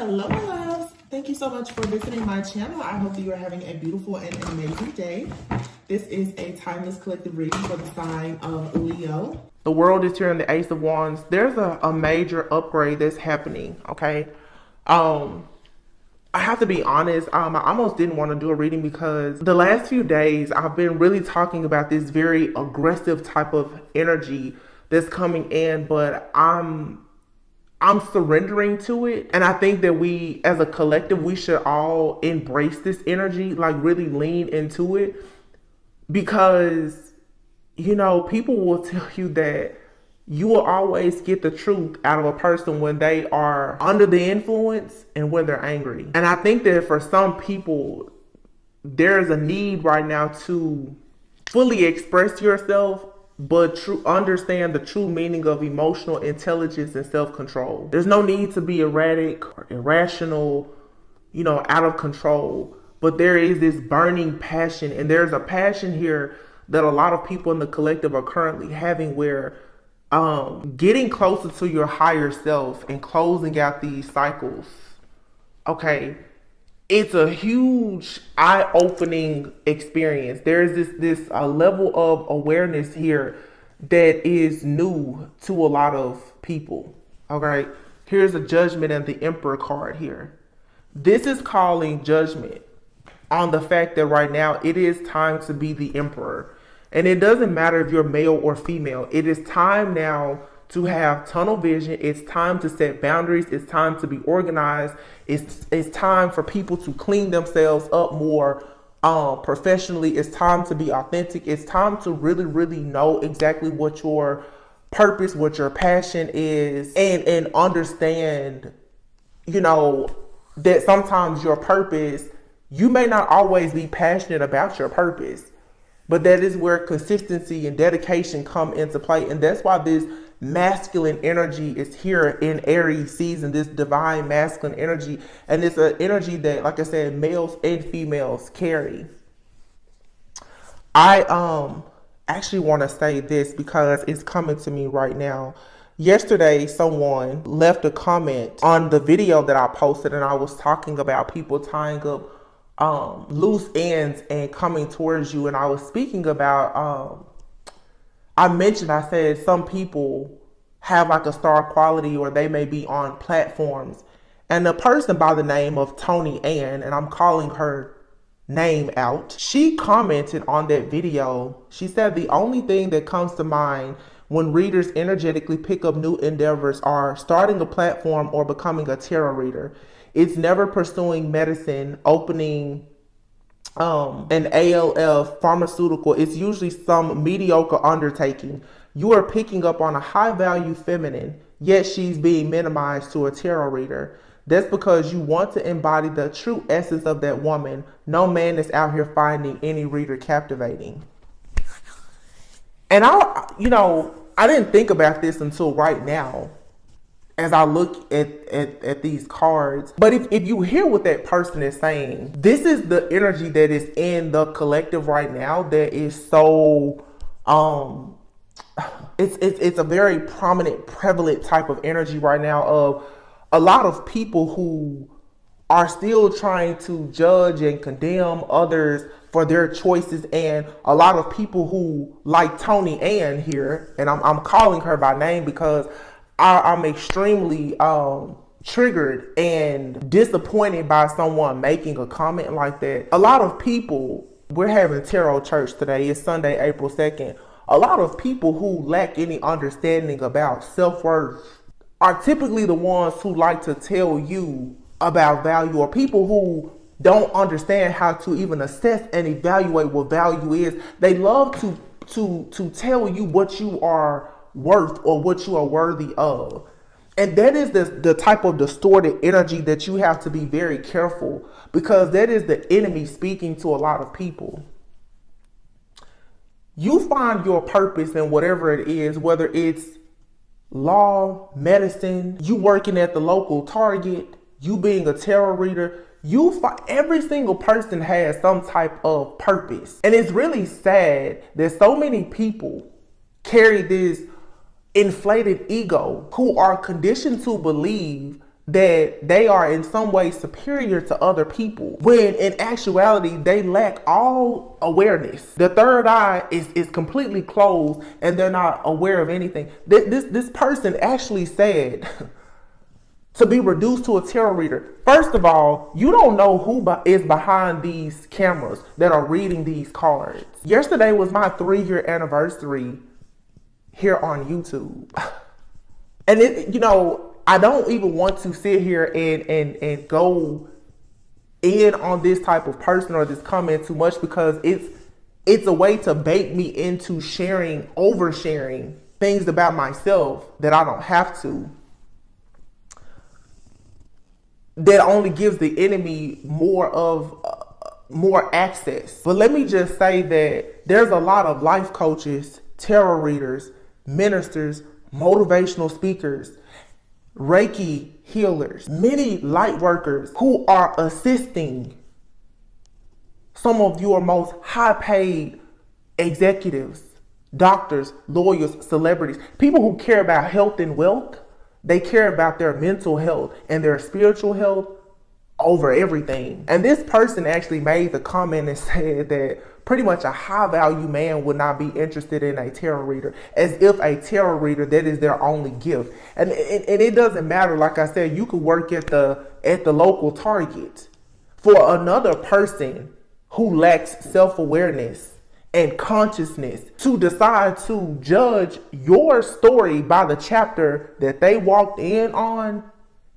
Hello, my loves. Thank you so much for visiting my channel. I hope that you are having a beautiful and amazing day. This is a timeless collective reading for the sign of Leo. The world is here in the Ace of Wands. There's a major upgrade that's happening, okay? I have to be honest, I almost didn't want to do a reading because the last few days I've been really talking about this very aggressive type of energy that's coming in, but I'm surrendering to it. And I think that we as a collective, we should all embrace this energy, like really lean into it, because, you know, people will tell you that you will always get the truth out of a person when they are under the influence and when they're angry. And I think that for some people, there's a need right now to fully express yourself, but understand the true meaning of emotional intelligence and self-control. There's no need to be erratic or irrational, you know, out of control. But there is this burning passion, and there's a passion here that a lot of people in the collective are currently having, where getting closer to your higher self and closing out these cycles, okay, it's a huge eye-opening experience. There's this level of awareness here that is new to a lot of people. Okay, here's a Judgment and the Emperor card here. This is calling judgment on the fact that right now it is time to be the Emperor. And it doesn't matter if you're male or female. It is time now to have tunnel vision. It's time to set boundaries. It's time to be organized. It's time for people to clean themselves up more professionally. It's time to be authentic. It's time to really, really know exactly what your purpose, what your passion is, and understand, you know, that sometimes your purpose, you may not always be passionate about your purpose, but that is where consistency and dedication come into play. And that's why this masculine energy is here in Aries season, this divine masculine energy. And it's an energy that, like I said, males and females carry. I actually want to say this because it's coming to me right now. Yesterday, someone left a comment on the video that I posted, and I was talking about people tying up loose ends and coming towards you. And I was speaking about, I said some people have like a star quality, or they may be on platforms. And the person by the name of Tony Ann, and I'm calling her name out, she commented on that video. She said the only thing that comes to mind when readers energetically pick up new endeavors are starting a platform or becoming a tarot reader. It's never pursuing medicine, opening an ALF, pharmaceutical. It's usually some mediocre undertaking. You are picking up on a high value feminine, yet she's being minimized to a tarot reader. That's because you want to embody the true essence of that woman. No man is out here finding any reader captivating. And I didn't think about this until right now, as I look at these cards. But if you hear what that person is saying, this is the energy that is in the collective right now that is so, it's a very prominent, prevalent type of energy right now of a lot of people who are still trying to judge and condemn others for their choices, and a lot of people who, like Tony Ann here, and I'm calling her by name because I'm extremely triggered and disappointed by someone making a comment like that. A lot of people, we're having tarot church today. It's Sunday, April 2nd. A lot of people who lack any understanding about self-worth are typically the ones who like to tell you about value, or people who don't understand how to even assess and evaluate what value is. They love to tell you what you are worth or what you are worthy of. And that is the type of distorted energy that you have to be very careful, because that is the enemy speaking to a lot of people. You find your purpose in whatever it is, whether it's law, medicine, you working at the local Target, you being a tarot reader. Every single person has some type of purpose. And it's really sad that so many people carry this inflated ego, who are conditioned to believe that they are in some way superior to other people, when in actuality they lack all awareness. The third eye is completely closed and they're not aware of anything. This person actually said to be reduced to a tarot reader. First of all, you don't know who is behind these cameras that are reading these cards. Yesterday was my 3-year anniversary here on YouTube. And I don't even want to sit here and go in on this type of person or this comment too much, because it's a way to bait me into oversharing things about myself that I don't have to. That only gives the enemy more access. But let me just say that there's a lot of life coaches, tarot readers, ministers, motivational speakers, Reiki healers, many light workers who are assisting some of your most high paid executives, doctors, lawyers, celebrities, people who care about health and wealth. They care about their mental health and their spiritual health over everything. And this person actually made the comment and said that pretty much a high value man would not be interested in a tarot reader, as if a tarot reader, that is their only gift. And it doesn't matter. Like I said, you could work at the local Target. For another person who lacks self-awareness and consciousness to decide to judge your story by the chapter that they walked in on,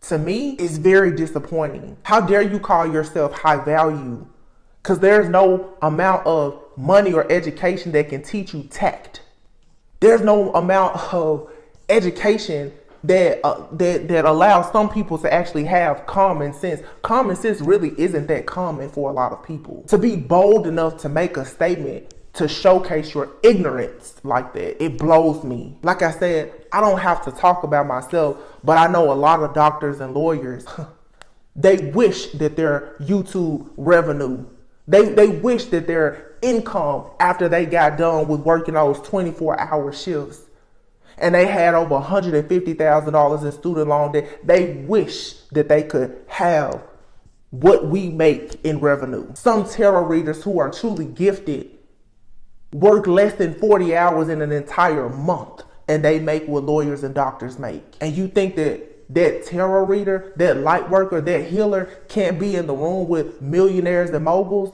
to me, is very disappointing. How dare you call yourself high value? Because there's no amount of money or education that can teach you tact. There's no amount of education that allows some people to actually have common sense. Common sense really isn't that common for a lot of people. To be bold enough to make a statement to showcase your ignorance like that, it blows me. Like I said, I don't have to talk about myself, but I know a lot of doctors and lawyers, they wish that their YouTube revenue, they wish that their income after they got done with working those 24-hour shifts and they had over $150,000 in student loan debt, they wish that they could have what we make in revenue. Some tarot readers who are truly gifted work less than 40 hours in an entire month and they make what lawyers and doctors make. And you think that tarot reader, that light worker, that healer can't be in the room with millionaires and moguls?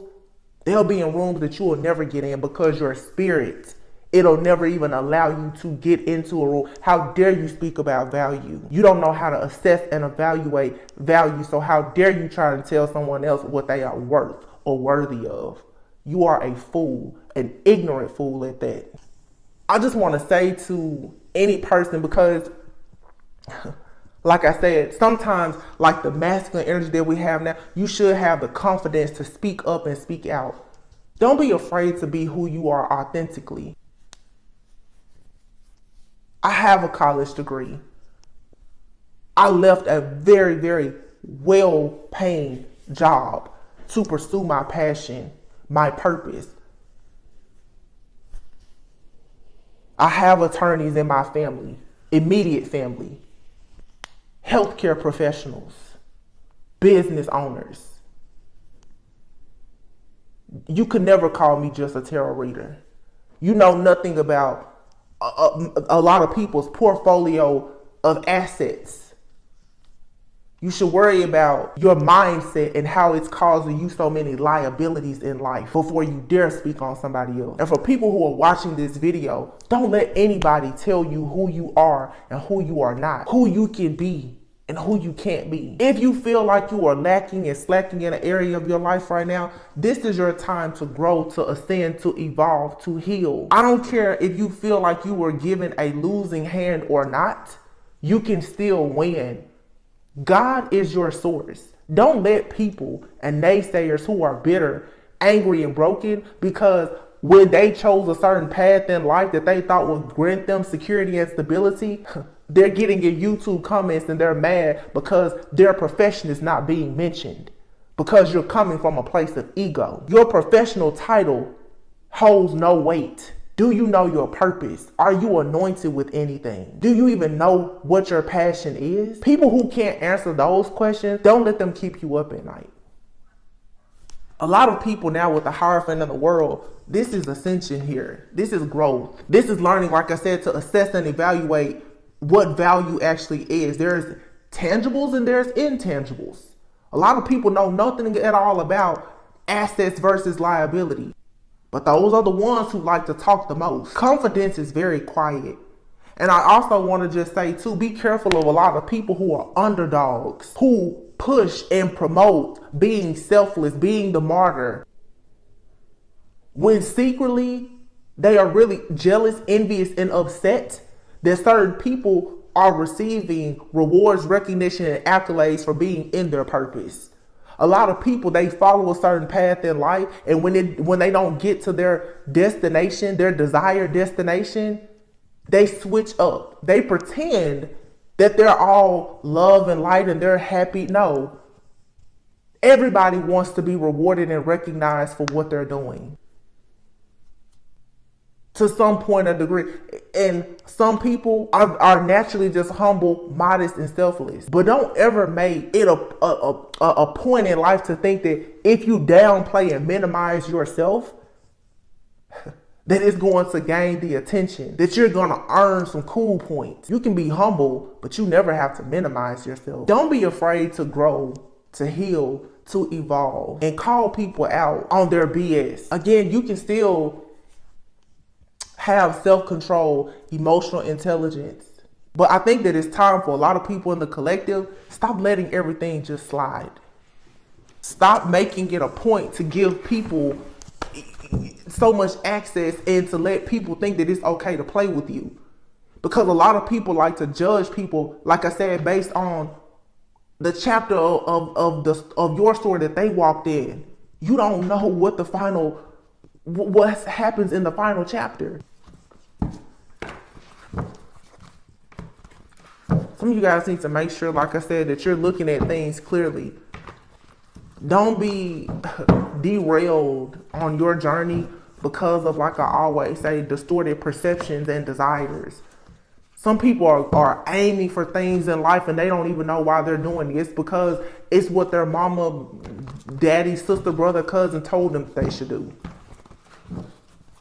They'll be in rooms that you will never get in because your spirit, it'll never even allow you to get into a room. How dare you speak about value? You don't know how to assess and evaluate value, so how dare you try to tell someone else what they are worth or worthy of? You are a fool, an ignorant fool at that. I just want to say to any person, because like I said, sometimes like the masculine energy that we have now, you should have the confidence to speak up and speak out. Don't be afraid to be who you are authentically. I have a college degree. I left a very, very well-paying job to pursue my passion, my purpose. I have attorneys in my family, immediate family, healthcare professionals, business owners. You could never call me just a tarot reader. You know nothing about a lot of people's portfolio of assets. You should worry about your mindset and how it's causing you so many liabilities in life before you dare speak on somebody else. And for people who are watching this video, don't let anybody tell you who you are and who you are not, who you can be and who you can't be. If you feel like you are lacking and slacking in an area of your life right now, this is your time to grow, to ascend, to evolve, to heal. I don't care if you feel like you were given a losing hand or not, you can still win. God is your source. Don't let people and naysayers who are bitter, angry, and broken because when they chose a certain path in life that they thought would grant them security and stability, they're getting in YouTube comments and they're mad because their profession is not being mentioned, because you're coming from a place of ego. Your professional title holds no weight. Do you know your purpose? Are you anointed with anything? Do you even know what your passion is? People who can't answer those questions, don't let them keep you up at night. A lot of people now with the Hierophant of the world, this is ascension here. This is growth. This is learning, like I said, to assess and evaluate what value actually is. There's tangibles and there's intangibles. A lot of people know nothing at all about assets versus liability. But those are the ones who like to talk the most. Confidence is very quiet. And I also want to just say too, be careful of a lot of people who are underdogs, who push and promote being selfless, being the martyr, when secretly they are really jealous, envious, and upset that certain people are receiving rewards, recognition, and accolades for being in their purpose. A lot of people, they follow a certain path in life, and when they don't get to their destination, their desired destination, they switch up. They pretend that they're all love and light and they're happy. No. Everybody wants to be rewarded and recognized for what they're doing, to some point or degree. And some people are naturally just humble, modest, and selfless. But don't ever make it a point in life to think that if you downplay and minimize yourself, that it's going to gain the attention, that you're going to earn some cool points. You can be humble, but you never have to minimize yourself. Don't be afraid to grow, to heal, to evolve, and call people out on their BS. Again, you can still have self-control, emotional intelligence. But I think that it's time for a lot of people in the collective, stop letting everything just slide. Stop making it a point to give people so much access and to let people think that it's okay to play with you. Because a lot of people like to judge people, like I said, based on the chapter of your story that they walked in. You don't know what happens in the final chapter. Some of you guys need to make sure, like I said, that you're looking at things clearly. Don't be derailed on your journey because of, like I always say, distorted perceptions and desires. Some people are aiming for things in life and they don't even know why they're doing it. It's because it's what their mama, daddy, sister, brother, cousin told them they should do.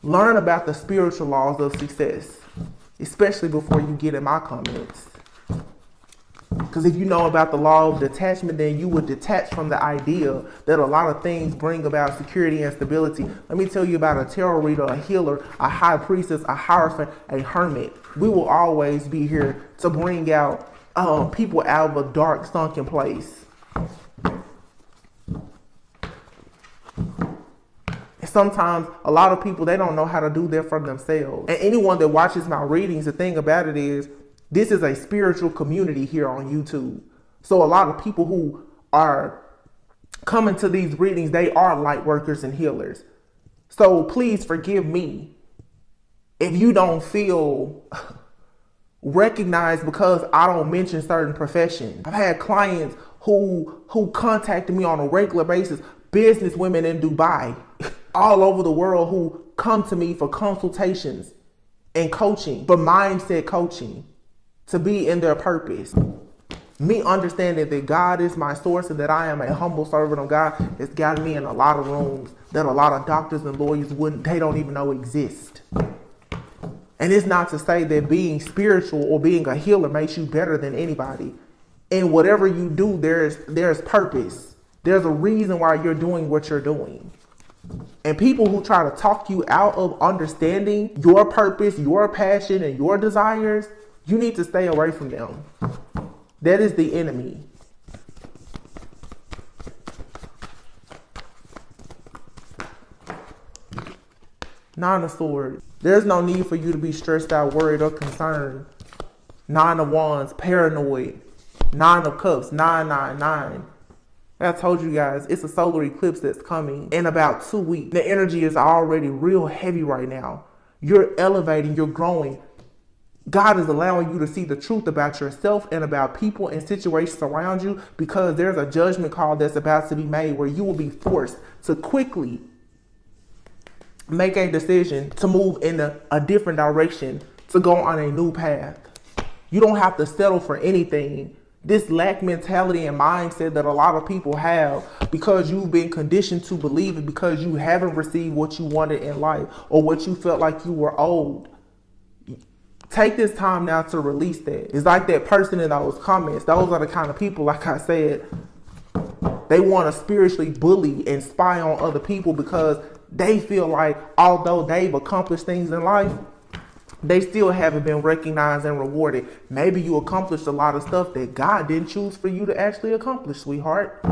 Learn about the spiritual laws of success, especially before you get in my comments. Because if you know about the law of detachment, then you would detach from the idea that a lot of things bring about security and stability. Let me tell you about a tarot reader, a healer, a high priestess, a hierophant, a hermit. We will always be here to bring out people out of a dark, sunken place. Sometimes a lot of people, they don't know how to do that for themselves. And anyone that watches my readings, the thing about it is, this is a spiritual community here on YouTube. So a lot of people who are coming to these readings, they are light workers and healers. So please forgive me if you don't feel recognized because I don't mention certain professions. I've had clients who contacted me on a regular basis, business women in Dubai, all over the world, who come to me for consultations and coaching, for mindset coaching, to be in their purpose. Me understanding that God is my source and that I am a humble servant of God has gotten me in a lot of rooms that a lot of doctors and lawyers they don't even know exist. And it's not to say that being spiritual or being a healer makes you better than anybody. In whatever you do, there's purpose. There's a reason why you're doing what you're doing. And people who try to talk you out of understanding your purpose, your passion, and your desires, you need to stay away from them. That is the enemy. Nine of Swords. There's no need for you to be stressed out, worried, or concerned. Nine of Wands, paranoid. Nine of Cups, 999. I told you guys, it's a solar eclipse that's coming in about 2 weeks. The energy is already real heavy right now. You're elevating, you're growing. God is allowing you to see the truth about yourself and about people and situations around you, because there's a judgment call that's about to be made where you will be forced to quickly make a decision to move in a different direction, to go on a new path. You don't have to settle for anything. This lack mentality and mindset that a lot of people have because you've been conditioned to believe it, because you haven't received what you wanted in life or what you felt like you were owed. Take this time now to release that. It's like that person in those comments. Those are the kind of people, like I said, they want to spiritually bully and spy on other people because they feel like although they've accomplished things in life, they still haven't been recognized and rewarded. Maybe you accomplished a lot of stuff that God didn't choose for you to actually accomplish, sweetheart.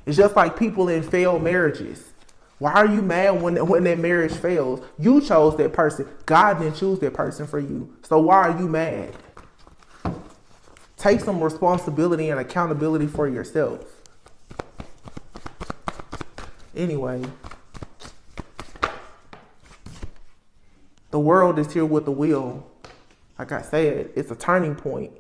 It's just like people in failed marriages. Why are you mad when that marriage fails? You chose that person. God didn't choose that person for you. So why are you mad? Take some responsibility and accountability for yourself. Anyway, the world is here with the wheel. Like I said, it's a turning point.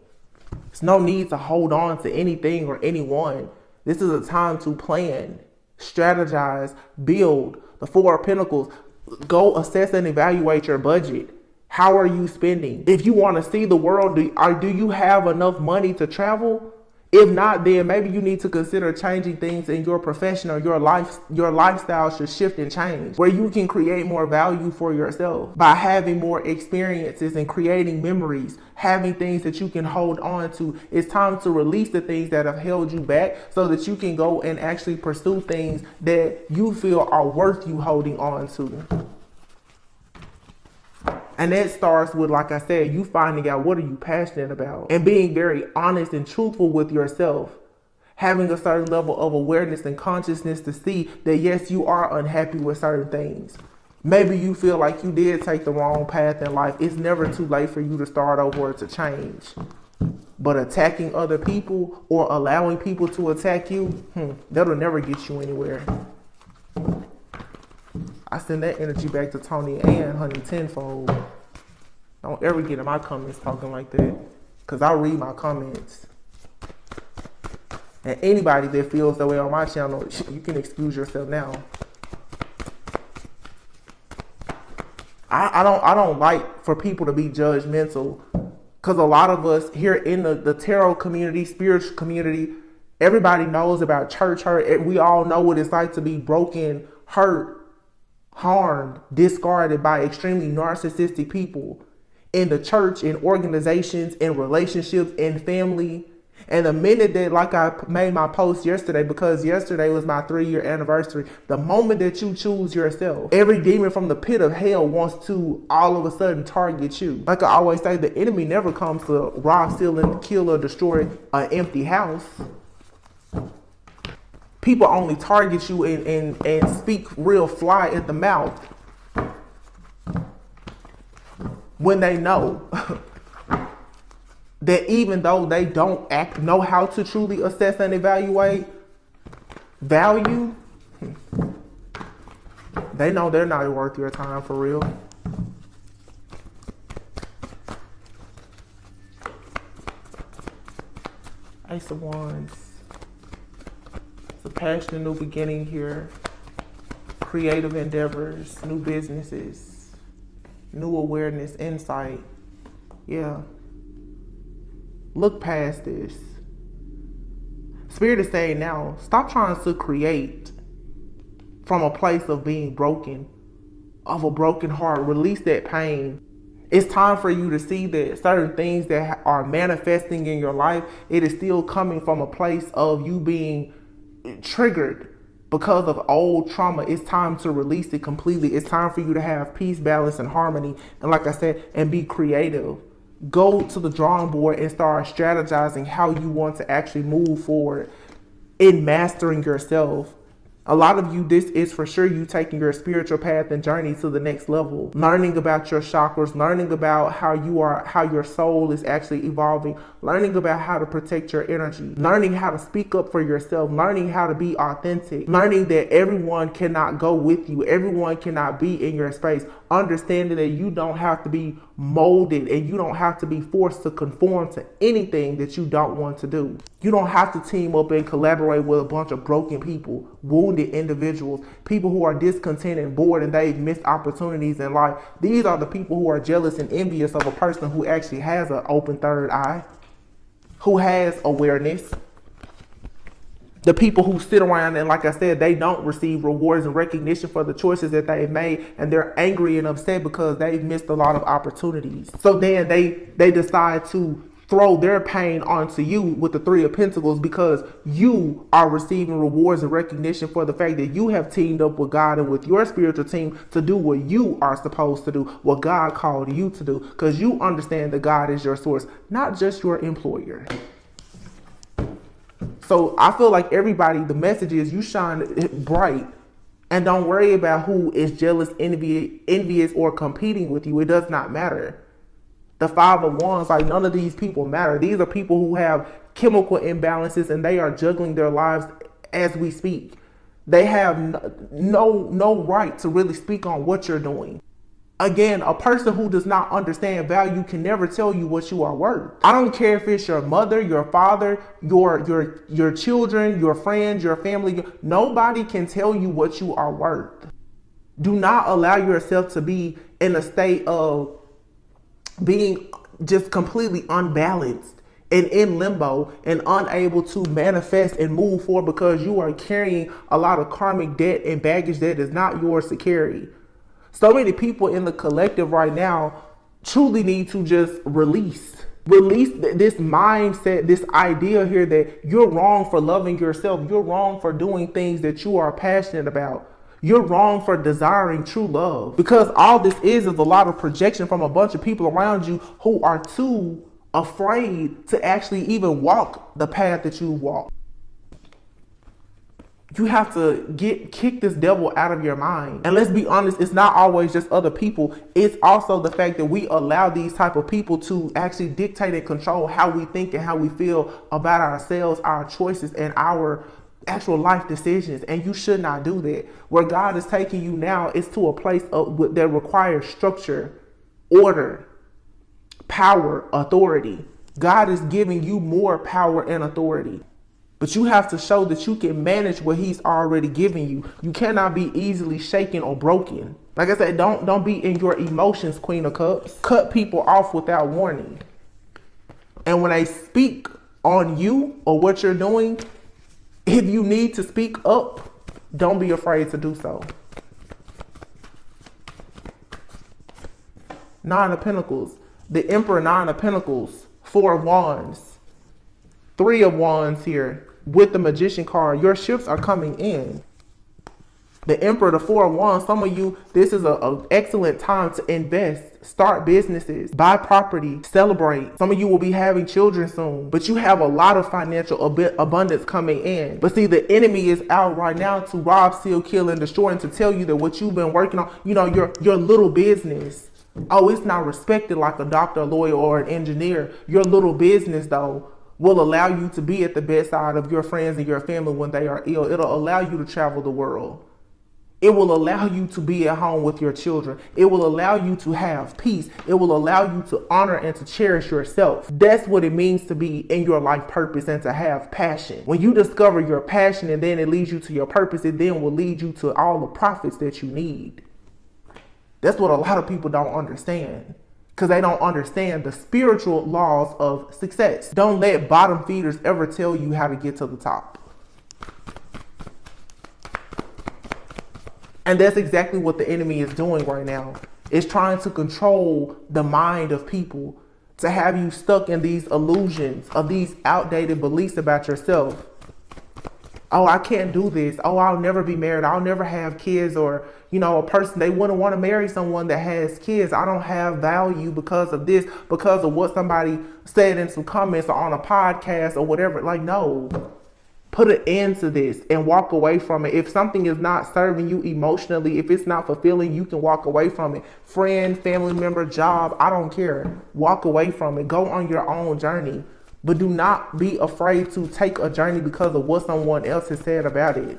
There's no need to hold on to anything or anyone. This is a time to plan, strategize, build. The Four of Pentacles. Go assess and evaluate your budget. How are you spending? If you want to see the world, do you have enough money to travel? If not, then maybe you need to consider changing things in your profession or your life. Your lifestyle should shift and change where you can create more value for yourself by having more experiences and creating memories, having things that you can hold on to. It's time to release the things that have held you back so that you can go and actually pursue things that you feel are worth you holding on to. And that starts with, like I said, you finding out what are you passionate about and being very honest and truthful with yourself. Having a certain level of awareness and consciousness to see that, yes, you are unhappy with certain things. Maybe you feel like you did take the wrong path in life. It's never too late for you to start over or to change. But attacking other people or allowing people to attack you, that'll never get you anywhere. I send that energy back to Tony and honey tenfold. Don't ever get in my comments talking like that, because I read my comments. And anybody that feels that way on my channel, you can excuse yourself now. I don't like for people to be judgmental, because a lot of us here in the tarot community, spiritual community, everybody knows about church hurt. We all know what it's like to be broken, hurt, harmed, discarded by extremely narcissistic people in the church, in organizations, in relationships, in family. And the minute that, like I made my post yesterday, because yesterday was my 3-year anniversary, the moment that you choose yourself, every demon from the pit of hell wants to all of a sudden target you. Like I always say, the enemy never comes to rob, steal, and kill or destroy an empty house. People only target you and speak real fly at the mouth when they know that even though they don't know how to truly assess and evaluate value, they know they're not worth your time for real. Ace of Wands. It's a passionate new beginning here. Creative endeavors, new businesses, new awareness, insight. Yeah. Look past this. Spirit is saying now, stop trying to create from a place of being broken, of a broken heart. Release that pain. It's time for you to see that certain things that are manifesting in your life, it is still coming from a place of you being triggered because of old trauma. It's time to release it completely. It's time for you to have peace, balance, and harmony. And like I said, and be creative. Go to the drawing board and start strategizing how you want to actually move forward in mastering yourself. A lot of you, this is for sure you taking your spiritual path and journey to the next level, learning about your chakras, learning about how your soul is actually evolving, learning about how to protect your energy, learning how to speak up for yourself, learning how to be authentic, learning that everyone cannot go with you, everyone cannot be in your space, understanding that you don't have to be molded, and you don't have to be forced to conform to anything that you don't want to do. You don't have to team up and collaborate with a bunch of broken people, wounded individuals, people who are discontent and bored and they've missed opportunities in life. These are the people who are jealous and envious of a person who actually has an open third eye, who has awareness. The people who sit around and, like I said, they don't receive rewards and recognition for the choices that they've made, and they're angry and upset because they've missed a lot of opportunities. So then they decide to throw their pain onto you with the Three of Pentacles, because you are receiving rewards and recognition for the fact that you have teamed up with God and with your spiritual team to do what you are supposed to do, what God called you to do, because you understand that God is your source, not just your employer. So I feel like everybody, the message is you shine bright and don't worry about who is jealous, envious, or competing with you. It does not matter. The Five of Wands, like, none of these people matter. These are people who have chemical imbalances and they are juggling their lives as we speak. They have no right to really speak on what you're doing. Again, a person who does not understand value can never tell you what you are worth. I don't care if it's your mother, your father, your children, your friends, your family. Nobody can tell you what you are worth. Do not allow yourself to be in a state of being just completely unbalanced and in limbo and unable to manifest and move forward because you are carrying a lot of karmic debt and baggage that is not yours to carry. So many people in the collective right now truly need to just release this mindset, this idea here that you're wrong for loving yourself. You're wrong for doing things that you are passionate about. You're wrong for desiring true love, because all this is a lot of projection from a bunch of people around you who are too afraid to actually even walk the path that you walk. You have to kick this devil out of your mind. And let's be honest, it's not always just other people. It's also the fact that we allow these type of people to actually dictate and control how we think and how we feel about ourselves, our choices, and our actual life decisions. And you should not do that. Where God is taking you now is to a place that requires structure, order, power, authority. God is giving you more power and authority. But you have to show that you can manage what he's already given you. You cannot be easily shaken or broken. Like I said, don't be in your emotions, Queen of Cups. Cut people off without warning. And when they speak on you or what you're doing, if you need to speak up, don't be afraid to do so. Nine of Pentacles. The Emperor, Nine of Pentacles. Four of Wands. Three of Wands here. With the Magician card, your shifts are coming in. The Emperor, the Four of Wands, some of you, this is an excellent time to invest, start businesses, buy property, celebrate. Some of you will be having children soon, but you have a lot of financial abundance coming in. But see, the enemy is out right now to rob, steal, kill, and destroy, and to tell you that what you've been working on, you know, your little business, oh, it's not respected like a doctor, a lawyer, or an engineer. Your little business, though, will allow you to be at the bedside of your friends and your family when they are ill. It'll allow you to travel the world. It will allow you to be at home with your children. It will allow you to have peace. It will allow you to honor and to cherish yourself. That's what it means to be in your life purpose and to have passion. When you discover your passion and then it leads you to your purpose, it then will lead you to all the profits that you need. That's what a lot of people don't understand, because they don't understand the spiritual laws of success. Don't let bottom feeders ever tell you how to get to the top. And that's exactly what the enemy is doing right now. It's trying to control the mind of people, to have you stuck in these illusions of these outdated beliefs about yourself. Oh, I can't do this. Oh, I'll never be married. I'll never have kids. Or, you know, a person, they wouldn't want to marry someone that has kids. I don't have value because of this, because of what somebody said in some comments or on a podcast or whatever. Like, no, put an end to this and walk away from it. If something is not serving you emotionally, if it's not fulfilling, you can walk away from it. Friend, family member, job, I don't care. Walk away from it. Go on your own journey. But do not be afraid to take a journey because of what someone else has said about it.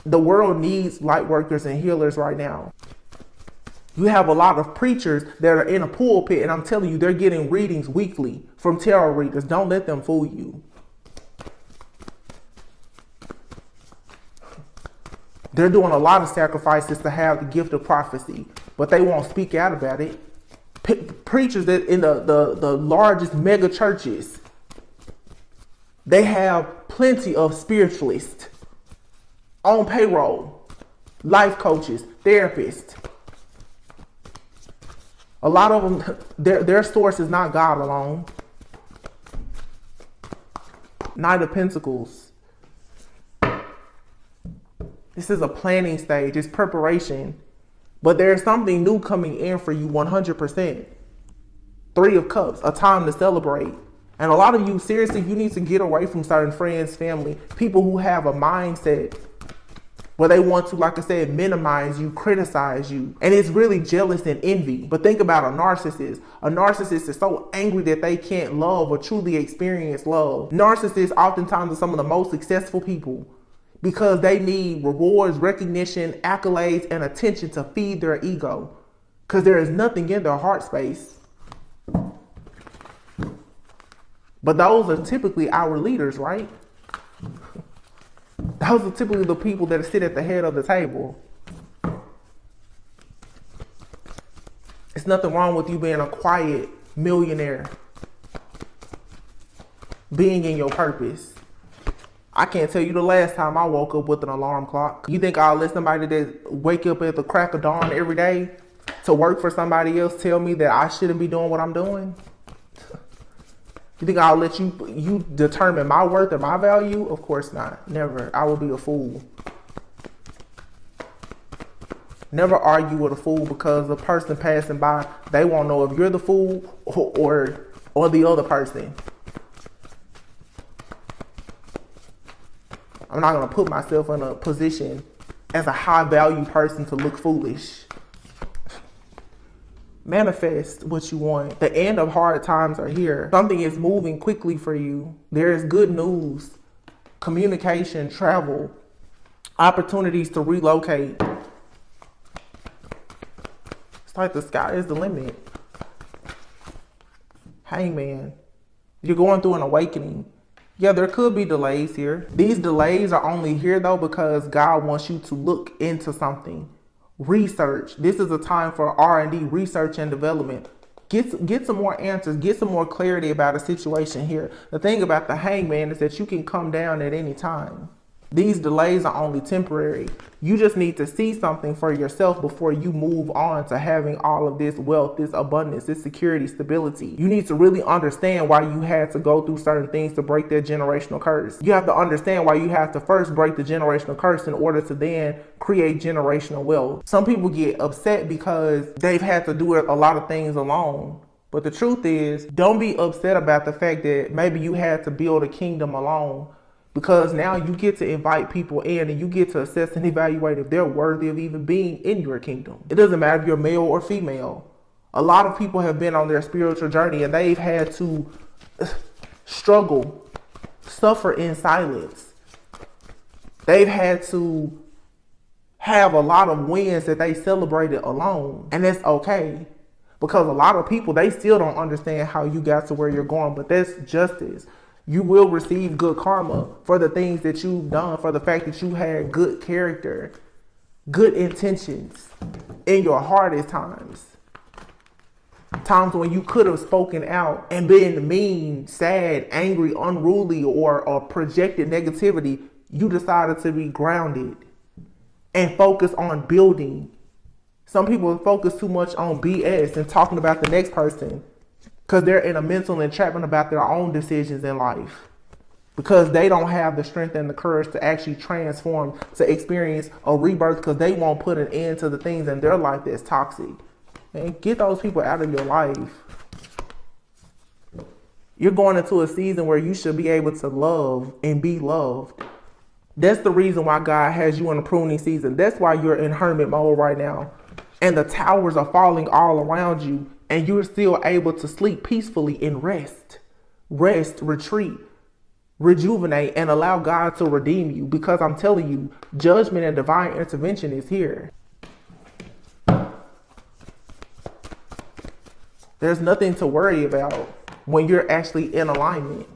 The world needs light workers and healers right now. You have a lot of preachers that are in a pulpit, and I'm telling you, they're getting readings weekly from tarot readers. Don't let them fool you. They're doing a lot of sacrifices to have the gift of prophecy, but they won't speak out about it. Preachers that in the largest mega churches, they have plenty of spiritualists on payroll, life coaches, therapists. A lot of them, their source is not God alone. Knight of Pentacles. This is a planning stage. It's preparation. But there's something new coming in for you 100%. Three of Cups, a time to celebrate. And a lot of you, seriously, you need to get away from certain friends, family, people who have a mindset where they want to, like I said, minimize you, criticize you. And it's really jealous and envy. But think about a narcissist. A narcissist is so angry that they can't love or truly experience love. Narcissists oftentimes are some of the most successful people because they need rewards, recognition, accolades, and attention to feed their ego. Because there is nothing in their heart space. But those are typically our leaders, right? Those are typically the people that sit at the head of the table. It's nothing wrong with you being a quiet millionaire, being in your purpose. I can't tell you the last time I woke up with an alarm clock. You think I'll let somebody that wake up at the crack of dawn every day to work for somebody else tell me that I shouldn't be doing what I'm doing? You think I'll let you determine my worth and my value? Of course not. Never. I will be a fool. Never argue with a fool because the person passing by, they won't know if you're the fool or the other person. I'm not going to put myself in a position as a high value person to look foolish. Manifest what you want. The end of hard times are here. Something is moving quickly for you. There is good news, communication, travel, opportunities to relocate. It's like the sky is the limit. Hangman. You're going through an awakening. Yeah, there could be delays here. These delays are only here though because God wants you to look into something. Research. This is a time for R&D, research and development. Get some more answers. Get some more clarity about a situation here. The thing about the Hangman is that you can come down at any time. These delays are only temporary. You just need to see something for yourself before you move on to having all of this wealth, this abundance, this security, stability. You need to really understand why you had to go through certain things to break that generational curse. You have to understand why you have to first break the generational curse in order to then create generational wealth. Some people get upset because they've had to do a lot of things alone. But the truth is, don't be upset about the fact that maybe you had to build a kingdom alone. Because now you get to invite people in and you get to assess and evaluate if they're worthy of even being in your kingdom. It doesn't matter if you're male or female. A lot of people have been on their spiritual journey and they've had to struggle, suffer in silence. They've had to have a lot of wins that they celebrated alone. And that's okay. Because a lot of people, they still don't understand how you got to where you're going. But that's justice. You will receive good karma for the things that you've done, for the fact that you had good character, good intentions in your hardest times. Times when you could have spoken out and been mean, sad, angry, unruly, or projected negativity. You decided to be grounded and focus on building. Some people focus too much on BS and talking about the next person. Because they're in a mental entrapment about their own decisions in life. Because they don't have the strength and the courage to actually transform, to experience a rebirth, because they won't put an end to the things in their life that's toxic. Man, get those people out of your life. You're going into a season where you should be able to love and be loved. That's the reason why God has you in a pruning season. That's why you're in hermit mode right now. And the towers are falling all around you. And you're still able to sleep peacefully and rest, retreat, rejuvenate, and allow God to redeem you. Because I'm telling you, judgment and divine intervention is here. There's nothing to worry about when you're actually in alignment.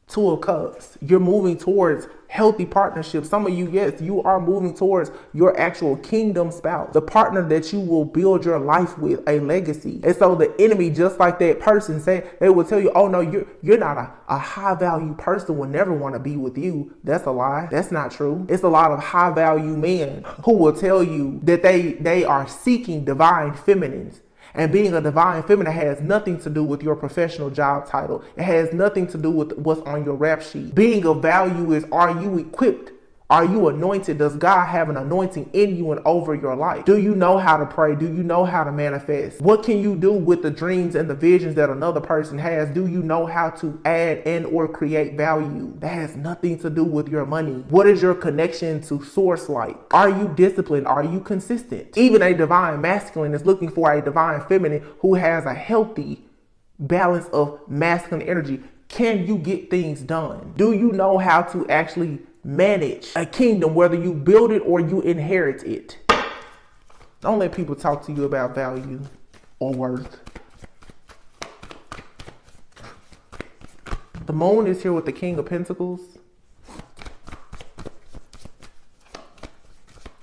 Two of Cups. You're moving towards healthy partnerships. Some of you, yes, you are moving towards your actual kingdom spouse, the partner that you will build your life with, a legacy. And so the enemy, just like that person said, they will tell you, oh no, you're not a high value person, will never want to be with you. That's a lie. That's not true. It's a lot of high value men who will tell you that they are seeking divine feminines. And being a divine feminine has nothing to do with your professional job title. It has nothing to do with what's on your rap sheet. Being of value is, are you equipped? Are you anointed? Does God have an anointing in you and over your life? Do you know how to pray? Do you know how to manifest? What can you do with the dreams and the visions that another person has? Do you know how to add and or create value? That has nothing to do with your money. What is your connection to source like? Are you disciplined? Are you consistent? Even a divine masculine is looking for a divine feminine who has a healthy balance of masculine energy. Can you get things done? Do you know how to actually manage a kingdom, whether you build it or you inherit it? Don't let people talk to you about value or worth. The moon is here with the King of Pentacles.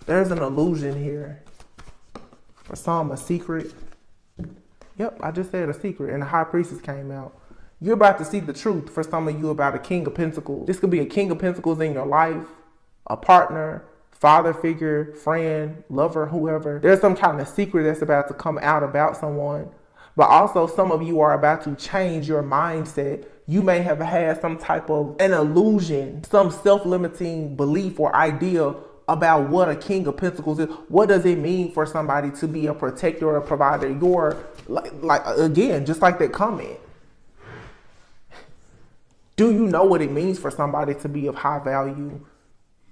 There's an illusion here. For some, a secret. Yep, I just said a secret, and the High Priestess came out. You're about to see the truth for some of you about a King of Pentacles. This could be a King of Pentacles in your life, a partner, father figure, friend, lover, whoever. There's some kind of secret that's about to come out about someone. But also some of you are about to change your mindset. You may have had some type of an illusion, some self-limiting belief or idea about what a King of Pentacles is. What does it mean for somebody to be a protector or a provider? You're like again, just like that comment. Do you know what it means for somebody to be of high value?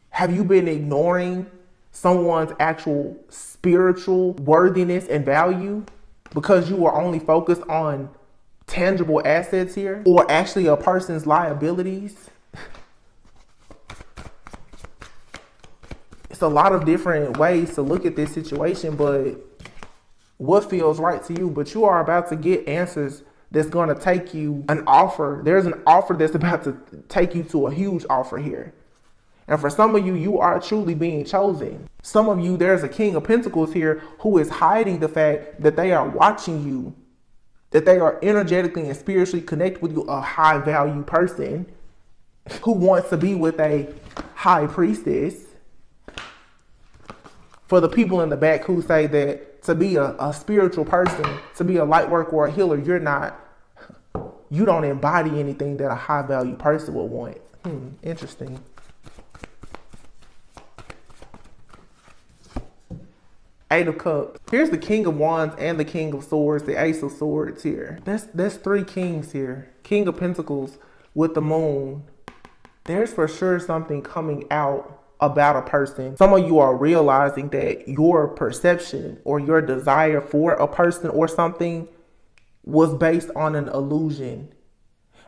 Have you been ignoring someone's actual spiritual worthiness and value because you are only focused on tangible assets here, or actually a person's liabilities? It's a lot of different ways to look at this situation, but what feels right to you? But you are about to get answers that's going to take you an offer. There's an offer that's about to take you to a huge offer here. And for some of you, you are truly being chosen. Some of you, there's a King of Pentacles here who is hiding the fact that they are watching you, that they are energetically and spiritually connected with you, a high value person who wants to be with a High Priestess. For the people in the back who say that to be a spiritual person, to be a light worker or a healer, you don't embody anything that a high value person would want. Interesting. Eight of Cups. Here's the King of Wands and the King of Swords, the Ace of Swords here. That's three kings here. King of Pentacles with the moon. There's for sure something coming out about a person. Some of you are realizing that your perception or your desire for a person or something was based on an illusion.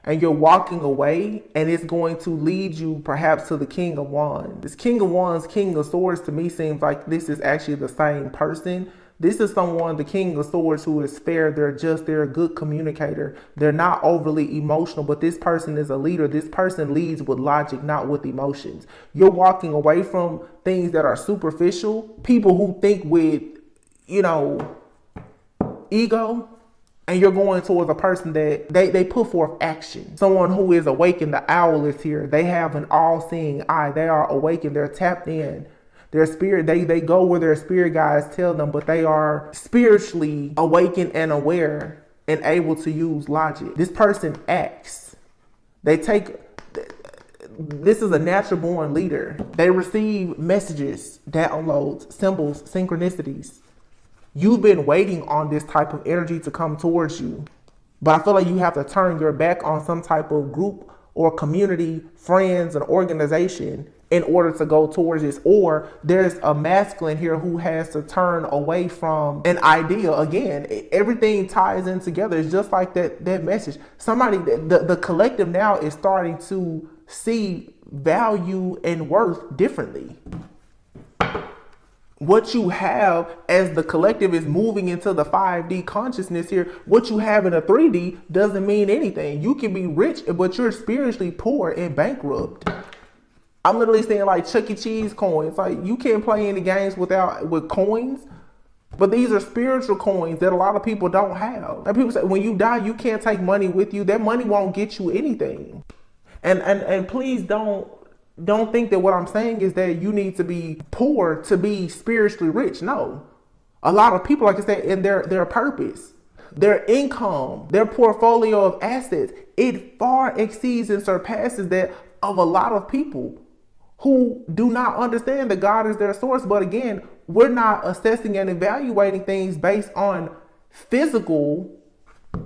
And you're walking away, and it's going to lead you perhaps to the King of Wands. This King of Wands, King of Swords, to me seems like this is actually the same person. This is someone, the King of Swords, who is fair. They're a good communicator. They're not overly emotional, but this person is a leader. This person leads with logic, not with emotions. You're walking away from things that are superficial. People who think with, ego. And you're going towards a person that they put forth action. Someone who is awakened. The owl is here. They have an all-seeing eye. They are awakened. They're tapped in. Their spirit, they go where their spirit guides tell them, but they are spiritually awakened and aware and able to use logic. This person acts. This is a natural born leader. They receive messages, downloads, symbols, synchronicities. You've been waiting on this type of energy to come towards you. But I feel like you have to turn your back on some type of group or community, friends, and organization in order to go towards this. Or there's a masculine here who has to turn away from an idea. Again, everything ties in together. It's just like that message. The collective now is starting to see value and worth differently. What you have as the collective is moving into the 5D consciousness here, what you have in a 3D doesn't mean anything. You can be rich, but you're spiritually poor and bankrupt. I'm literally saying like Chuck E. Cheese coins. Like you can't play any games with coins. But these are spiritual coins that a lot of people don't have. And people say when you die, you can't take money with you. That money won't get you anything. And please don't think that what I'm saying is that you need to be poor to be spiritually rich. No. A lot of people, like I said, in their purpose, their income, their portfolio of assets, it far exceeds and surpasses that of a lot of people who do not understand that God is their source. But again, we're not assessing and evaluating things based on physical,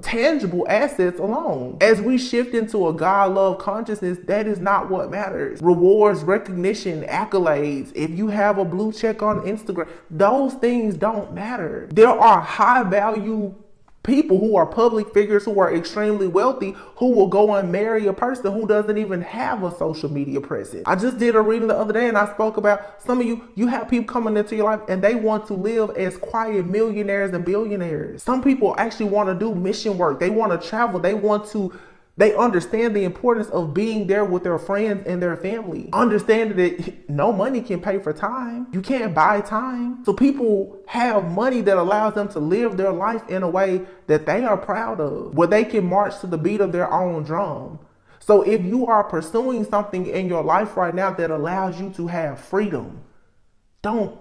tangible assets alone. As we shift into a God-love consciousness, that is not what matters. Rewards, recognition, accolades, if you have a blue check on Instagram, those things don't matter. There are high-value people who are public figures who are extremely wealthy who will go and marry a person who doesn't even have a social media presence. I just did a reading the other day and I spoke about some of you have people coming into your life and they want to live as quiet millionaires and billionaires. Some people actually want to do mission work. They want to travel. They understand the importance of being there with their friends and their family. Understanding that no money can pay for time. You can't buy time. So people have money that allows them to live their life in a way that they are proud of, where they can march to the beat of their own drum. So if you are pursuing something in your life right now that allows you to have freedom,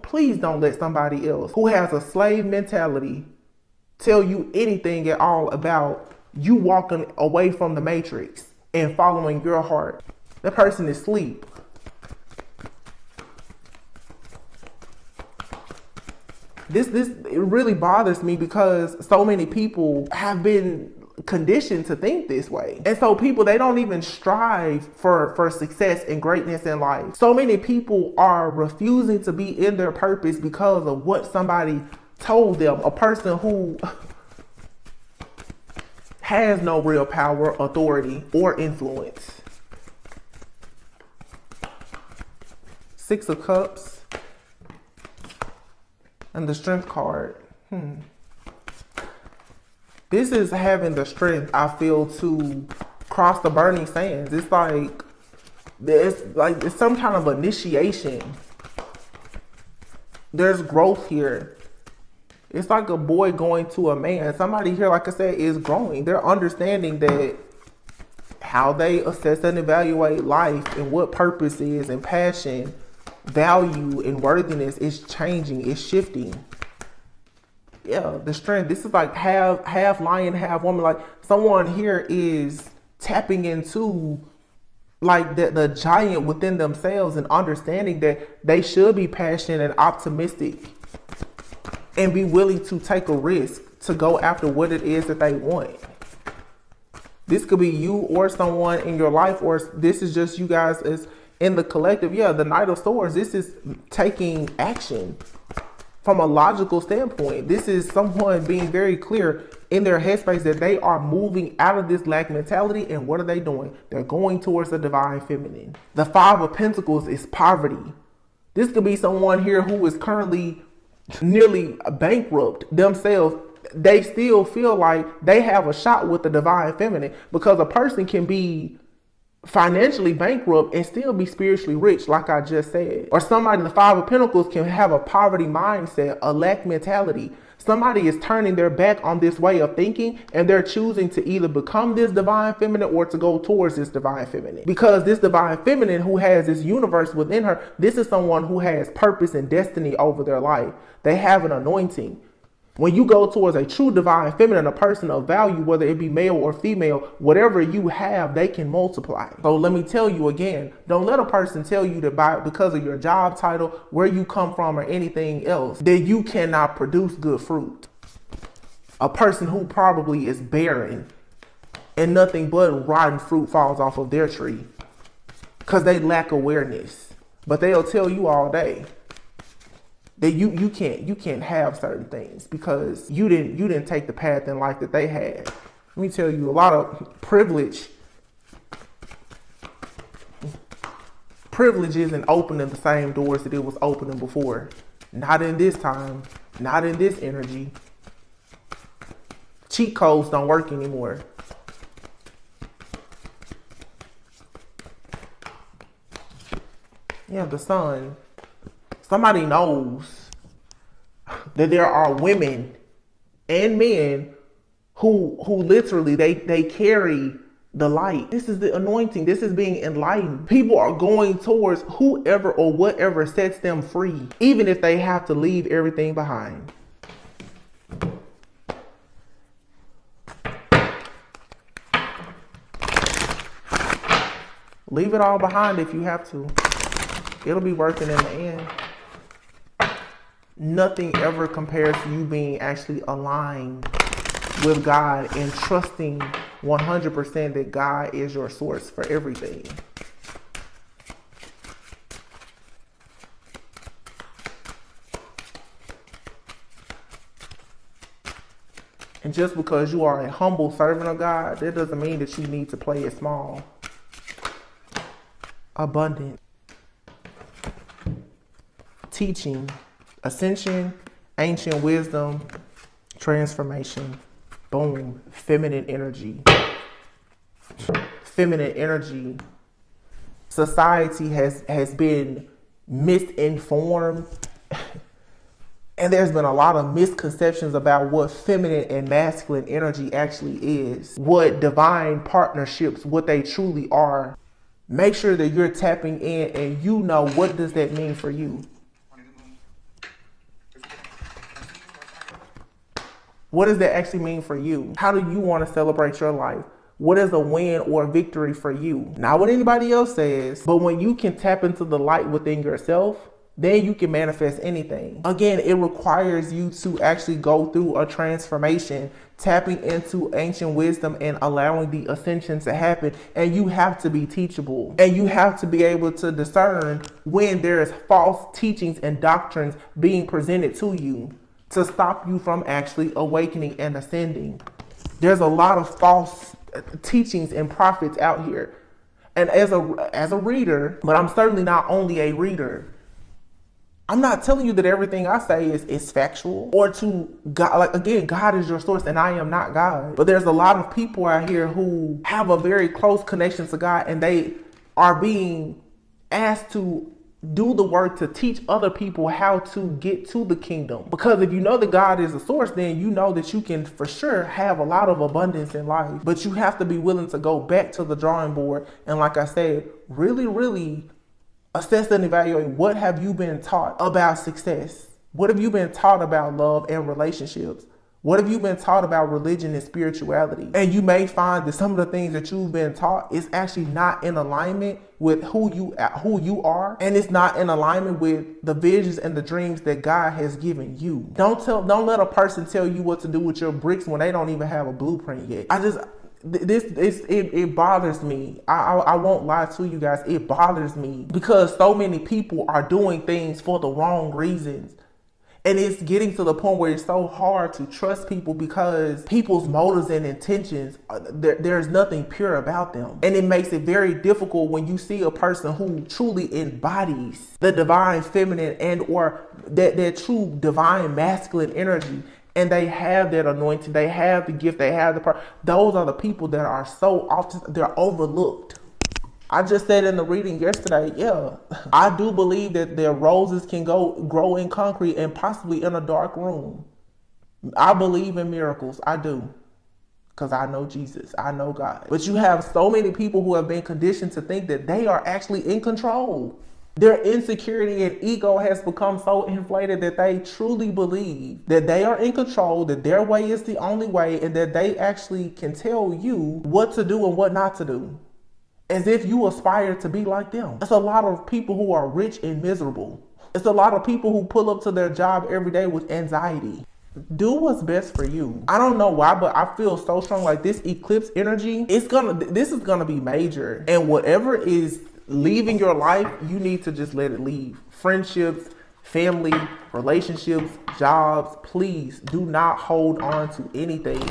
please don't let somebody else who has a slave mentality tell you anything at all about you walking away from the matrix and following your heart. That person is asleep. This it really bothers me because so many people have been conditioned to think this way. And so people, they don't even strive for success and greatness in life. So many people are refusing to be in their purpose because of what somebody told them. A person who has no real power, authority, or influence. 6 of Cups and the Strength card. This is having the strength, I feel, to cross the burning sands. It's like it's some kind of initiation. There's growth here. It's like a boy going to a man. Somebody here, like I said, is growing. They're understanding that how they assess and evaluate life and what purpose is and passion, value and worthiness is changing, is shifting. Yeah, the strength. This is like half lion, half woman. Like someone here is tapping into like the giant within themselves and understanding that they should be passionate and optimistic and be willing to take a risk to go after what it is that they want. This could be you or someone in your life, or this is just you guys as in the collective. Yeah, the Knight of Swords, this is taking action from a logical standpoint. This is someone being very clear in their headspace that they are moving out of this lack mentality. And what are they doing? They're going towards the divine feminine. The 5 of Pentacles is poverty. This could be someone here who is currently nearly bankrupt themselves. They still feel like they have a shot with the divine feminine, because a person can be financially bankrupt and still be spiritually rich, like I just said. Or somebody in the 5 of Pentacles can have a poverty mindset, a lack mentality. Somebody is turning their back on this way of thinking and they're choosing to either become this divine feminine or to go towards this divine feminine. Because this divine feminine who has this universe within her, this is someone who has purpose and destiny over their life. They have an anointing. When you go towards a true divine feminine, a person of value, whether it be male or female, whatever you have, they can multiply. So let me tell you again, don't let a person tell you that because of your job title, where you come from, or anything else, that you cannot produce good fruit. A person who probably is barren and nothing but rotten fruit falls off of their tree because they lack awareness. But they'll tell you all day that you can't have certain things because you didn't take the path in life that they had. Let me tell you, a lot of privilege isn't opening the same doors that it was opening before. Not in this time. Not in this energy. Cheat codes don't work anymore. Yeah, the sun. Somebody knows that there are women and men who literally they carry the light. This is the anointing. This is being enlightened. People are going towards whoever or whatever sets them free, even if they have to leave everything behind. Leave it all behind if you have to. It'll be worth it in the end. Nothing ever compares to you being actually aligned with God and trusting 100% that God is your source for everything. And just because you are a humble servant of God, that doesn't mean that you need to play it small. Abundant. Teaching. Ascension. Ancient wisdom. Transformation. Boom. Feminine energy. Feminine energy. Society has been misinformed. And there's been a lot of misconceptions about what feminine and masculine energy actually is. What divine partnerships, what they truly are. Make sure that you're tapping in and you know what does that mean for you. What does that actually mean for you? How do you want to celebrate your life? What is a win or a victory for you? Not what anybody else says, but when you can tap into the light within yourself, then you can manifest anything. Again, it requires you to actually go through a transformation, tapping into ancient wisdom and allowing the ascension to happen. And you have to be teachable. And you have to be able to discern when there is false teachings and doctrines being presented to you to stop you from actually awakening and ascending. There's a lot of false teachings and prophets out here. And as a reader, but I'm certainly not only a reader, I'm not telling you that everything I say is factual or to God. Like, again, God is your source and I am not God. But there's a lot of people out here who have a very close connection to God and they are being asked to do the work to teach other people how to get to the kingdom. Because if you know that God is the source, then you know that you can for sure have a lot of abundance in life. But you have to be willing to go back to the drawing board. And like I said, really assess and evaluate what have you been taught about success? What have you been taught about love and relationships? What have you been taught about religion and spirituality? And you may find that some of the things that you've been taught is actually not in alignment with who you are, and it's not in alignment with the visions and the dreams that God has given you. Don't let a person tell you what to do with your bricks when they don't even have a blueprint yet. It bothers me. I won't lie to you guys. It bothers me because so many people are doing things for the wrong reasons. And it's getting to the point where it's so hard to trust people because people's motives and intentions, there's nothing pure about them. And it makes it very difficult when you see a person who truly embodies the divine feminine and or that true divine masculine energy. And they have that anointing, they have the gift, they have the power. Those are the people that are so often, they're overlooked. I just said in the reading yesterday, yeah, I do believe that their roses can grow in concrete and possibly in a dark room. I believe in miracles, I do. Because I know Jesus, I know God. But you have so many people who have been conditioned to think that they are actually in control. Their insecurity and ego has become so inflated that they truly believe that they are in control, that their way is the only way, and that they actually can tell you what to do and what not to do. As if you aspire to be like them. It's a lot of people who are rich and miserable. It's a lot of people who pull up to their job every day with anxiety. Do what's best for you. I don't know why, but I feel so strong like this eclipse energy, this is gonna be major. And whatever is leaving your life, you need to just let it leave. Friendships, family, relationships, jobs, please do not hold on to anything.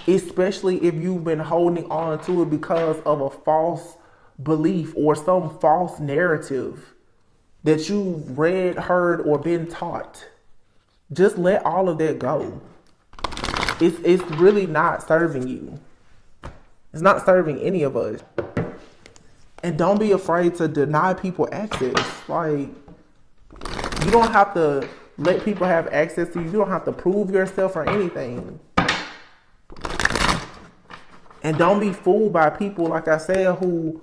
Especially if you've been holding on to it because of a false belief or some false narrative. that you've read, heard, or been taught. Just let all of that go. It's really not serving you. It's not serving any of us. And don't be afraid to deny people access. Like, you don't have to let people have access to you. You don't have to prove yourself or anything. And don't be fooled by people, like I said, who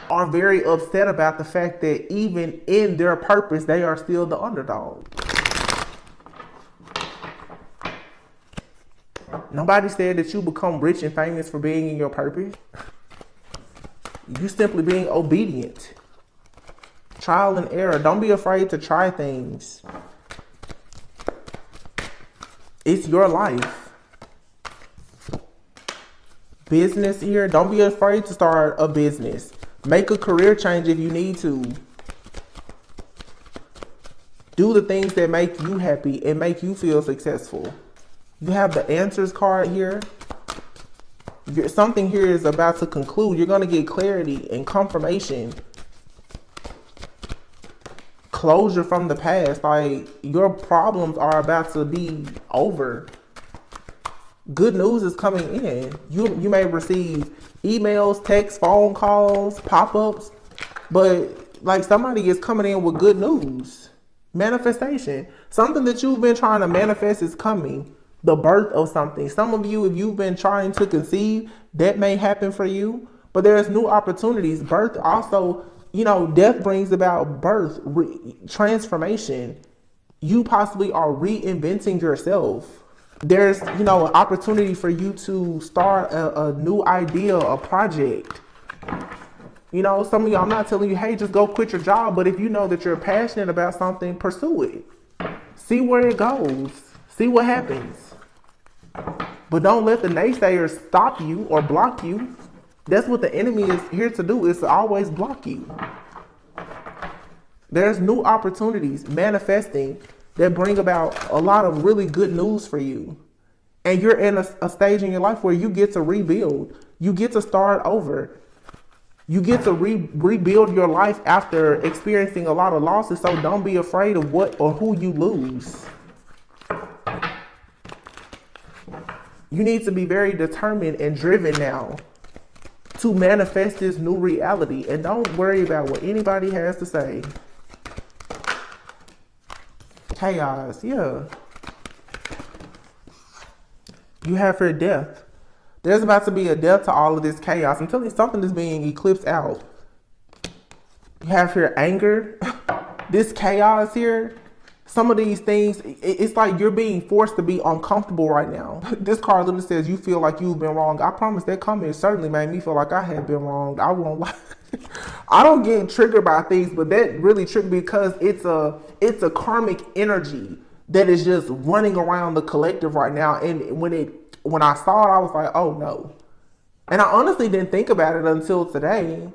are very upset about the fact that even in their purpose, they are still the underdog. Nobody said that you become rich and famous for being in your purpose. You simply being obedient. Trial and error. Don't be afraid to try things. It's your life. Business here. Don't be afraid to start a business. Make a career change if you need to. Do the things that make you happy and make you feel successful. You have the answers card here. Something here is about to conclude. You're going to get clarity and confirmation. Closure from the past. Like, your problems are about to be over. Good news is coming in. You may receive emails, texts, phone calls, pop-ups, but like somebody is coming in with good news. Manifestation. Something that you've been trying to manifest is coming. The birth of something. Some of you, if you've been trying to conceive, that may happen for you, but there's new opportunities. Birth also, death brings about birth, transformation. You possibly are reinventing yourself. There's, an opportunity for you to start a new idea, a project. Some of you, I'm not telling you, hey, just go quit your job. But if you know that you're passionate about something, pursue it. See where it goes. See what happens. But don't let the naysayers stop you or block you. That's what the enemy is here to do, is to always block you. There's new opportunities manifesting that bring about a lot of really good news for you. And you're in a stage in your life where you get to rebuild. You get to start over. You get to rebuild your life after experiencing a lot of losses. So don't be afraid of what or who you lose. You need to be very determined and driven now to manifest this new reality. And don't worry about what anybody has to say. Chaos, yeah. You have her death. There's about to be a death to all of this chaos. I'm telling you, something is being eclipsed out. You have here anger. This chaos here. Some of these things, it's like you're being forced to be uncomfortable right now. This card literally says you feel like you've been wrong. I promise that comment certainly made me feel like I had been wronged. I won't lie. I don't get triggered by things, but that really triggered me because it's a karmic energy that is just running around the collective right now. And when I saw it, I was like, oh no. And I honestly didn't think about it until today.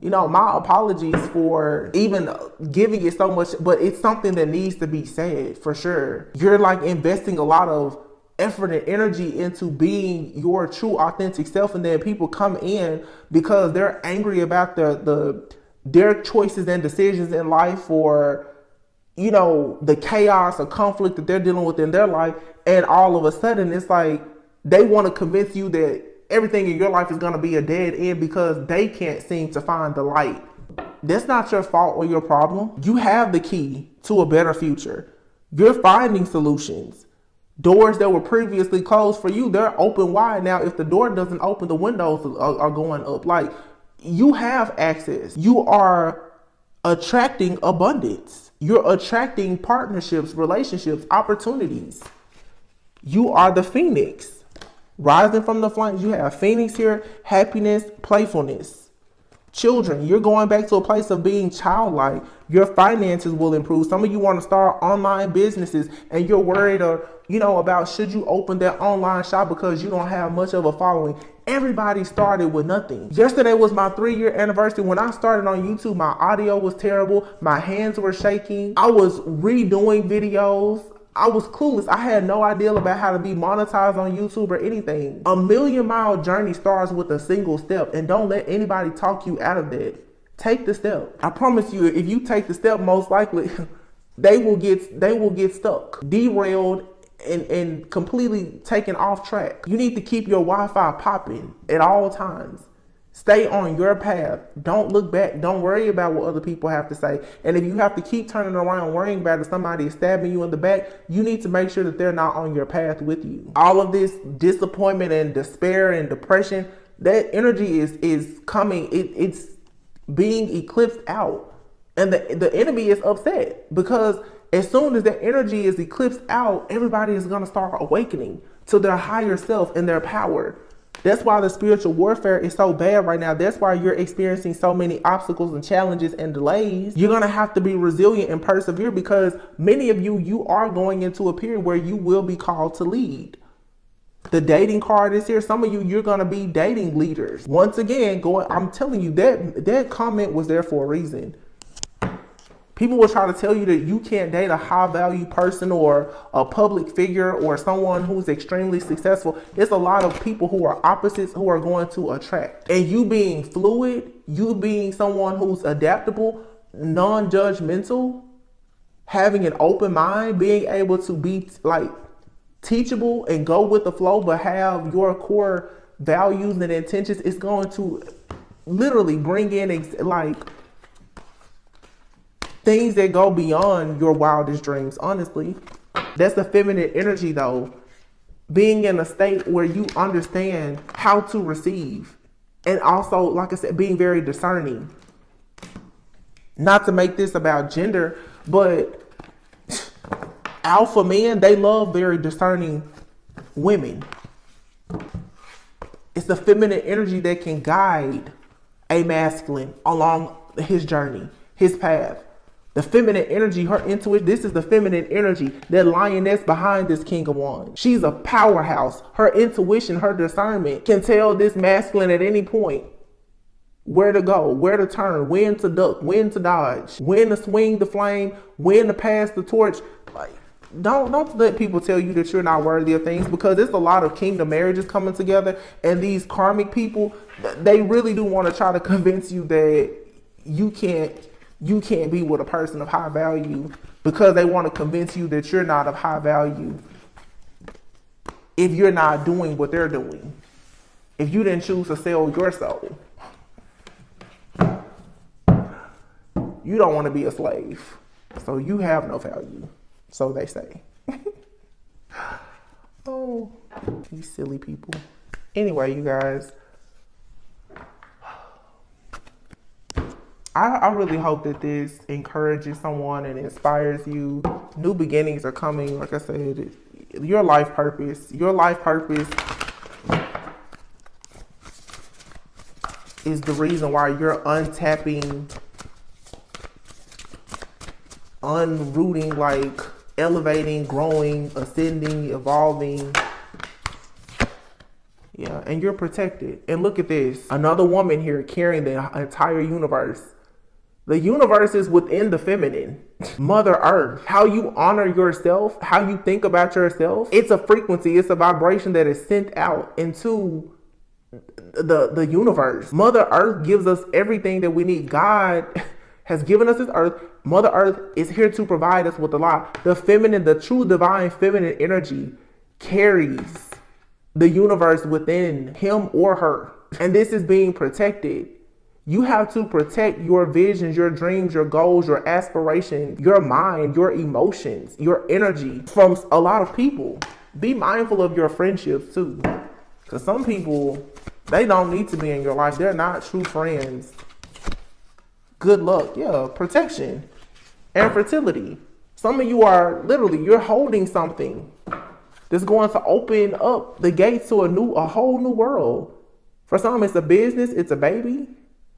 My apologies for even giving it so much, but it's something that needs to be said for sure. You're like investing a lot of effort and energy into being your true authentic self, and then people come in because they're angry about their choices and decisions in life, or the chaos or conflict that they're dealing with in their life, and all of a sudden it's like they want to convince you that everything in your life is going to be a dead end because they can't seem to find the light. That's not your fault or your problem. You have the key to a better future. You're finding solutions. Doors that were previously closed for you, they're open wide now. If the door doesn't open, the windows are going up. Like, you have access. You are attracting abundance. You're attracting partnerships, relationships, opportunities. You are the phoenix. Rising from the flames. You have phoenix here, happiness, playfulness. Children, you're going back to a place of being childlike. Your finances will improve. Some of you want to start online businesses and you're worried about should you open that online shop because you don't have much of a following. Everybody started with nothing. Yesterday was my 3-year anniversary. When I started on YouTube, my audio was terrible. My hands were shaking. I was redoing videos. I was clueless. I had no idea about how to be monetized on YouTube or anything. A 1,000,000-mile journey starts with a single step, and don't let anybody talk you out of that. Take the step. I promise you, if you take the step, most likely they will get stuck, derailed, and completely taken off track. You need to keep your Wi-Fi popping at all times. Stay on your path. Don't look back. Don't worry about what other people have to say. And if you have to keep turning around worrying about if somebody is stabbing you in the back, you need to make sure that they're not on your path with you. All of this disappointment and despair and depression, that energy is coming. It's being eclipsed out. And the enemy is upset because as soon as that energy is eclipsed out, everybody is going to start awakening to their higher self and their power. That's why the spiritual warfare is so bad right now. That's why you're experiencing so many obstacles and challenges and delays. You're going to have to be resilient and persevere because many of you are going into a period where you will be called to lead. The dating card is here. Some of you're going to be dating leaders. Once again, I'm telling you that comment was there for a reason. People will try to tell you that you can't date a high value person or a public figure or someone who's extremely successful. It's a lot of people who are opposites who are going to attract. And you being fluid, you being someone who's adaptable, non-judgmental, having an open mind, being able to be like teachable and go with the flow, but have your core values and intentions, is going to literally bring in like things that go beyond your wildest dreams, honestly. That's the feminine energy though. Being in a state where you understand how to receive. And also, like I said, being very discerning. Not to make this about gender, but alpha men, they love very discerning women. It's the feminine energy that can guide a masculine along his journey, his path. The feminine energy, her intuition, this is the feminine energy, that lioness behind this King of Wands. She's a powerhouse. Her intuition, her discernment can tell this masculine at any point where to go, where to turn, when to duck, when to dodge, when to swing the flame, when to pass the torch. Like, don't let people tell you that you're not worthy of things, because there's a lot of kingdom marriages coming together, and these karmic people, they really do want to try to convince you that you can't be with a person of high value, because they want to convince you that you're not of high value if you're not doing what they're doing. If you didn't choose to sell your soul, you don't want to be a slave. So you have no value. So they say. Oh, these silly people. Anyway, you guys, I really hope that this encourages someone and inspires you. New beginnings are coming. Like I said, your life purpose is the reason why you're untapping, unrooting, like elevating, growing, ascending, evolving. Yeah, and you're protected. And look at this. Another woman here carrying the entire universe. The universe is within the feminine. Mother Earth. How you honor yourself, how you think about yourself. It's a frequency, it's a vibration that is sent out into the universe. Mother Earth gives us everything that we need. God has given us this earth. Mother Earth is here to provide us with a lot. The feminine, the true divine feminine energy carries the universe within him or her. And this is being protected. You have to protect your visions, your dreams, your goals, your aspirations, your mind, your emotions, your energy from a lot of people. Be mindful of your friendships too. Because some people, they don't need to be in your life. They're not true friends. Good luck. Yeah, protection and fertility. Some of you are literally, you're holding something that's going to open up the gates to a whole new world. For some, it's a business, it's a baby.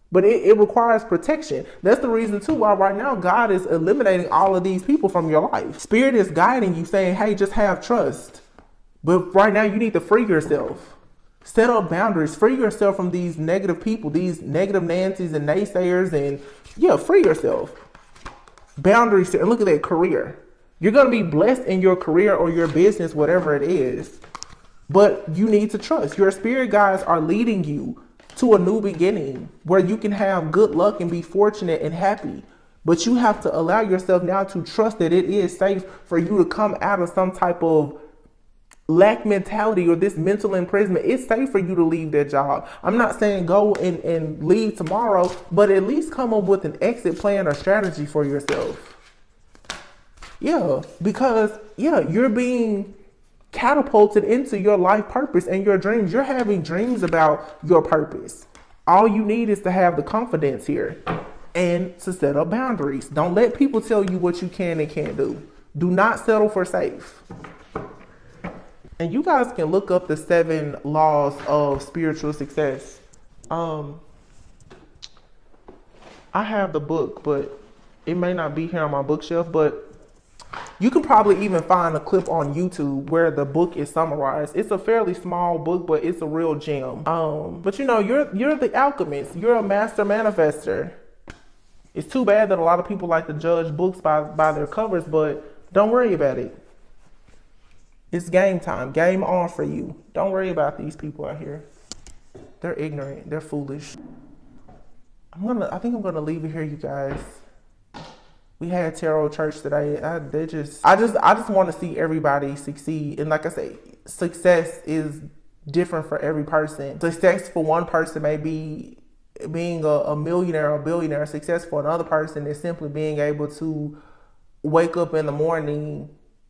But it requires protection. That's the reason too why right now God is eliminating all of these people from your life. Spirit is guiding you, saying, hey, just have trust. But right now you need to free yourself. Set up boundaries. Free yourself from these negative people, these negative Nancys and naysayers, and yeah, free yourself. Boundaries. And look at that career. You're going to be blessed in your career or your business, whatever it is. But you need to trust. Your spirit guides are leading you to a new beginning where you can have good luck and be fortunate and happy. But you have to allow yourself now to trust that it is safe for you to come out of some type of lack mentality or this mental imprisonment. It's safe for you to leave that job. I'm not saying go and leave tomorrow, but at least come up with an exit plan or strategy for yourself. Yeah, because you're being catapulted into your life purpose and your dreams. You're having dreams about your purpose. All you need is to have the confidence here and to set up boundaries. Don't let people tell you what you can and can't do. Do not settle for safe. And you guys can look up the 7 laws of spiritual success. I have the book, but it may not be here on my bookshelf, but you can probably even find a clip on YouTube where the book is summarized. It's a fairly small book, but it's a real gem. But you're the alchemist. You're a master manifester. It's too bad that a lot of people like to judge books by their covers, but don't worry about it. It's game time. Game on for you. Don't worry about these people out here. They're ignorant. They're foolish. I think I'm gonna leave it here, you guys. We had Tarot Church today. I just want to see everybody succeed. And like I say, success is different for every person. Success for one person may be being a millionaire or billionaire. Success for another person is simply being able to wake up in the morning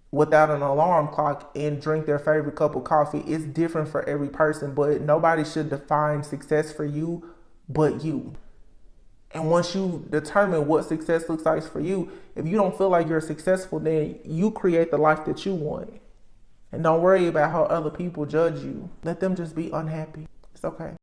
without an alarm clock and drink their favorite cup of coffee. It's different for every person, but nobody should define success for you but you. And once you determine what success looks like for you, if you don't feel like you're successful, then you create the life that you want. And don't worry about how other people judge you. Let them just be unhappy. It's okay.